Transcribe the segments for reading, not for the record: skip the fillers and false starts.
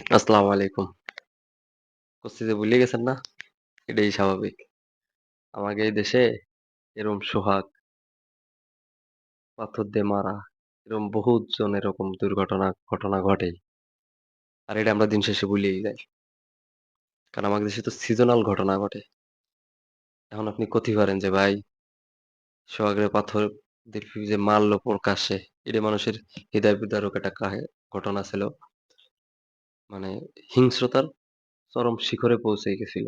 আসসালামু আলাইকুম। উপস্থিতি ভুলে গেছেন না? এটাই স্বাভাবিক। আমাকে এই দেশে এরকম সোহাগ, পাথর দিয়ে মারা, এরকম বহুত জন এরকম ঘটনা ঘটেই। আর এটা আমরা দিন শেষে ভুলেই যাই। কারণ আমাদের দেশে তো সিজনাল ঘটনা ঘটে। এখন আপনি কইতে পারেন যে ভাই সোহাগের পাথর দিয়ে যে মারলো প্রকাশ্যে, এটা মানুষের হৃদয় বিদারক একটা ঘটনা ছিল। মানে হিংস্রতার চরম শিখরে পৌঁছে গেছিল।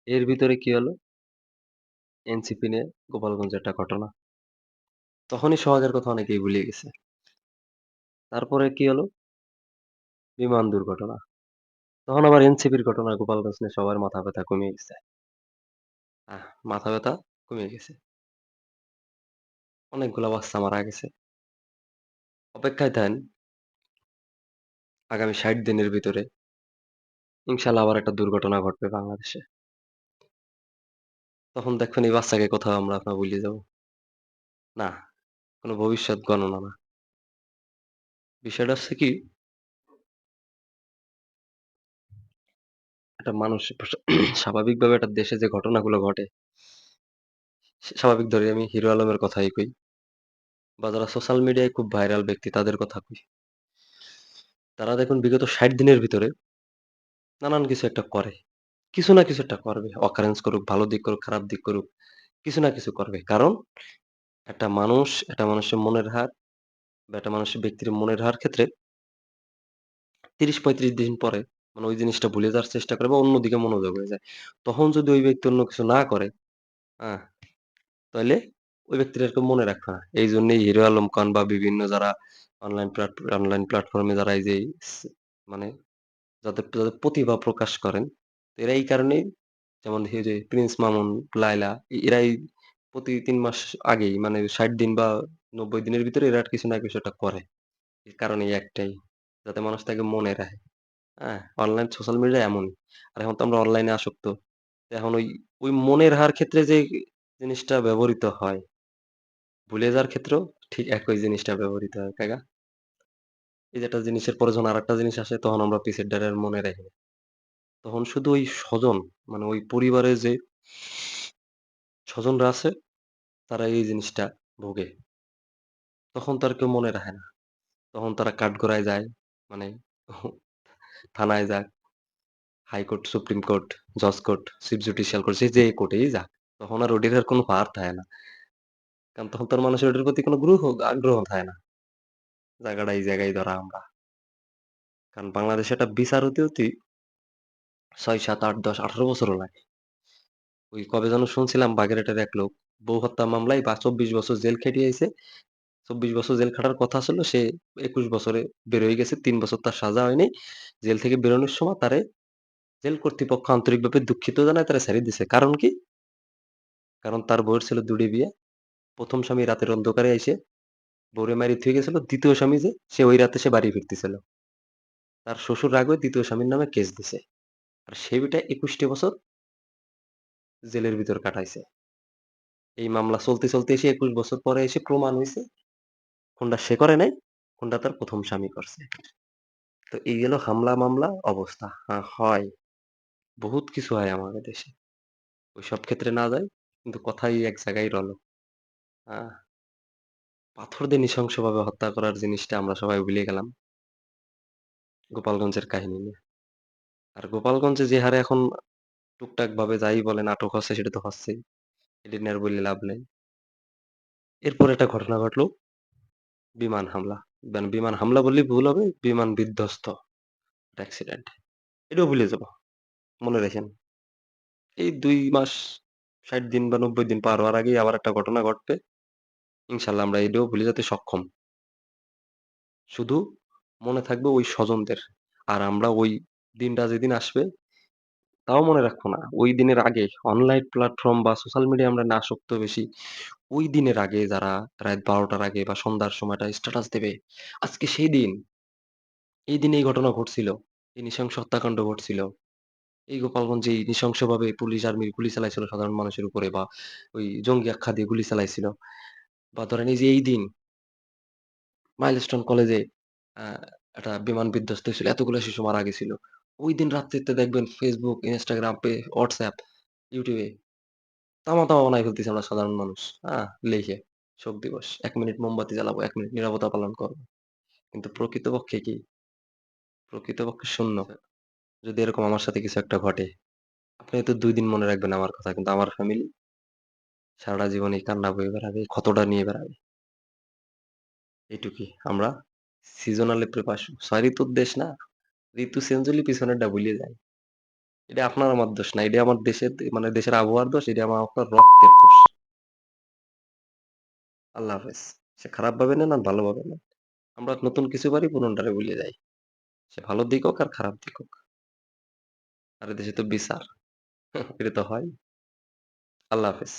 এর ভিতরে কি হলো? এনসিপি নিয়ে গোপালগঞ্জের একটা ঘটনা। তখনই সোহাগের কথা অনেকেই ভুলে গেছে। তারপরে কি হলো? বিমান দুর্ঘটনা। তখন আবার এনসিপির ঘটনা গোপালগঞ্জ নিয়ে সবার মাথা ব্যথা কমে গেছে। মাথা ব্যথা কমে গেছে। অনেকগুলা বাচ্চা মারা গেছে। অপেক্ষায় থাকেন আগামী ৬০ দিনের ভিতরে ইনশাআল্লাহ আবার একটা দুর্ঘটনা ঘটবে বাংলাদেশে। তখন দেখবেন এই বাচ্চাকে কোথাও আমরা আপনার ভুলে যাব। না, কোন ভবিষ্যৎ গণনা না। বিষয়টা হচ্ছে কি একটা মানুষ স্বাভাবিকভাবে একটা দেশে যে ঘটনাগুলো ঘটে, স্বাভাবিক ধরে আমি হিরো আলমের কথাই কই বা যারা সোশ্যাল মিডিয়ায় খুব ভাইরাল ব্যক্তি তাদের কথা কই। তারা দেখুন বিগত ৬০ দিনের ভিতরে নানান কিছু একটা করে। কিছু না কিছু একটা করবে। occurrence করুক, ভালো দিক করুক, খারাপ দিক করুক, কিছু না কিছু করবে। কারণ একটা মানুষের মনের হার বা একটা মানুষের ব্যক্তির মনের হার ক্ষেত্রে ৩০-৩৫ দিন পরে মানে ওই জিনিসটা ভুলে যাওয়ার চেষ্টা করে বা অন্যদিকে মনোযোগ হয়ে যায়। তখন যদি ওই ব্যক্তি অন্য কিছু না করে, হ্যাঁ? তাইলে ওই ব্যক্তিটা এরকম মনে রাখবে না। এইজন্যই হিরো আলম খান বা বিভিন্ন যারা অনলাইন প্ল্যাটফর্মে যারা এই যে মানে যাদের প্রতিভা প্রকাশ করেন, এরা এই কারণেই যেমন এই যে প্রিন্স মামুন, লায়লা এরাই প্রতি ৩ মাস আগেই মানে ৬০ দিন বা ৯০ দিনের ভিতরে এরা কিছু না কিছু একটা করে। এর কারণ এই একটাই। যাতে মানুষ তাকে মনে রাখে। হ্যাঁ? অনলাইন সোশ্যাল মিডিয়া এমনই। আর এখন তো আমরা অনলাইনে আসক্ত। এখন ওই মনে রাখার ক্ষেত্রে যে জিনিসটা ব্যবহৃত হয়, ভুলে যাওয়ার ক্ষেত্রেও ঠিক একই জিনিসটা ব্যবহৃত হয়, তাই না? এই যে একটা জিনিসের পরে যখন আরেকটা জিনিস আসে তখন আমরা পিছেরটারে আর মনে রাখি না। তখন শুধু ওই স্বজন মানে ওই পরিবারের যে স্বজনরা আছে তারা এই জিনিসটা ভোগে। তখন তো আর কেউ মনে রাখে না। তখন তারা কাঠগড়ায় যায়, মানে থানায় যাক, হাইকোর্ট, সুপ্রিম কোর্ট, জজ কোর্ট, চিফ জুডিশিয়াল কোর্ট যে কোর্টেই যাক। তখন আর ওটির আর কোনো পার থাকে না। কারণ তখন তো আর মানুষের ওটার প্রতি কোনো আগ্রহ থাকে না। জায়গাটা এই জায়গায় ধরা আমরা। কারণ বাংলাদেশে একটা বিচার হতে ৬, ৭, ৮, ১০, ১৮ বছরও লাগে। ওই কবে যেন শুনছিলাম বাগেরহাটের এক লোক বউ হত্যা মামলায় বা ২৪ বছর জেল খেটে আইছে। ২৪ বছর জেল খাটার কথা ছিল। সে ২১ বছরে বের হয়ে গেছে। ৩ বছর তার সাজা হয়নি। জেল থেকে বেরোনোর সময় তারে জেল কর্তৃপক্ষ আন্তরিকভাবে দুঃখিত জানায় তারে ছাইড়া দিছে। কারণ কি? কারণ তার বউয়ের ছিল ২ টি বিয়া। ১ম স্বামী রাতের অন্ধকারে আইসে বউরে মাইরে থুয়ে গেছিল। ২য় স্বামী যে সে ওই রাতে সে বাড়ি ফিরতেছিল। তার শ্বশুর রাগ হয়ে ২য় স্বামীর নামে কেস দিছে। আর সে বেটা ২১ টি বছর জেলের ভিতর কাটাইছে। এই মামলা চলতে এসে ২১ বছর পরে এসে প্রমাণ হইছে খুনটা সে করে নাই, খুনটা তার ১ম স্বামী করছে। তো এই গেল হামলা মামলা অবস্থা। হয়। বহুত কিছু হয় আমাদের দেশে। ওইসব ক্ষেত্রে না যাই, কিন্তু কথাই এক জায়গায় রলো। আ পাথর দিয়ে নৃশংসভাবে হত্যা করার জিনিসটা আমরা সবাই ভুলে গেলাম গোপালগঞ্জের কাহিনী নিয়ে। আর গোপালগঞ্জে যে হারে এখন টুকটাক ভাবে যাই বলেন আটক হচ্ছে সেটা তো হচ্ছেই। এটা নিয়ে আর বলে লাভ নেই। এরপর একটা ঘটনা ঘটলো বিমান হামলা। বিমান হামলা বললেই ভুল হবে, বিমান বিধ্বস্ত অ্যাক্সিডেন্ট। এটাও ভুলে যাব। মনে রাখেন। এই ২ মাস ৬০ দিন বা ৯০ দিন পার হওয়ার আগেই আবার একটা ঘটনা ঘটবে। ইনশাআল্লাহ আমরা এটাও ভুলে যেতে সক্ষম। শুধু মনে থাকবে ওই স্বজনদের। আর আমরা ওই দিনটা যেদিন আসবে তাও মনে রাখবো না। ওই দিনের আগে অনলাইন প্ল্যাটফর্ম বা সোশ্যাল মিডিয়ায় আমরা না আসক্ত বেশি। ওই দিনের আগে যারা রাত ১২ টার আগে বা সন্ধ্যার সময়টা স্ট্যাটাস দেবে। আজকে সেই দিন। এই দিনে এই ঘটনা ঘটছিল। এই নৃশংস হত্যাকাণ্ড ঘটছিল। এই গোপালগঞ্জে এই নৃশংসভাবে পুলিশ, আর্মি গুলি চালাইছিল সাধারণ মানুষের উপরে বা ওই জঙ্গি আখ্যা দিয়ে গুলি চালাইছিল। বা ধরেন এই যে এই দিন মাইলস্টোন কলেজে আ একটা বিমান বিধ্বস্ত হয়েছিল। এতগুলা শিশু মারা গেছিল। ঐদিন রাত্রিতে দেখবেন Facebook, Instagram, WhatsApp, YouTube এ তামা বানায় ফেলতেছি আমরা সাধারণ মানুষ। লিখে শোক দিবস। ১ মিনিট মোমবাতি জ্বালাবো, ১ মিনিট নীরবতা পালন করব। কিন্তু প্রকৃতপক্ষে কি? প্রকৃতপক্ষে শূন্য। যদি এরকম আমার সাথে কিছু একটা ঘটে, আপনি হয়তো ২ দিন মনে রাখবেন আমার কথা। কিন্তু আমার ফ্যামিলি সারাটা জীবন এই কান্না বয়ে বেড়াবে, এই ক্ষতটা নিয়ে বেড়াবে। এইটুকুই। আমরা সিজনালি প্রিপারেশন ৬ ঋতুর দেশ না? ঋতু চেঞ্জ হইলে পিছনেরটা ভুইলা যাই। এটা আপনার আমার দোষ না। এটা আমার দেশের মানে দেশের আবহাওয়ার দোষ। এটা আমার আপনার রক্তের দোষ। আল্লাহ হাফেজ। সে খারাপ ভাবে নেন আর ভালোভাবে নেন। আমরা নতুন কিছু পারি পুরনোটারে ভুলে যাই। সে ভালো দিক হোক আর খারাপ দিক হোক। আর এদেশে তো বিচার। এটা তো হয়। আল্লাহ হাফেজ।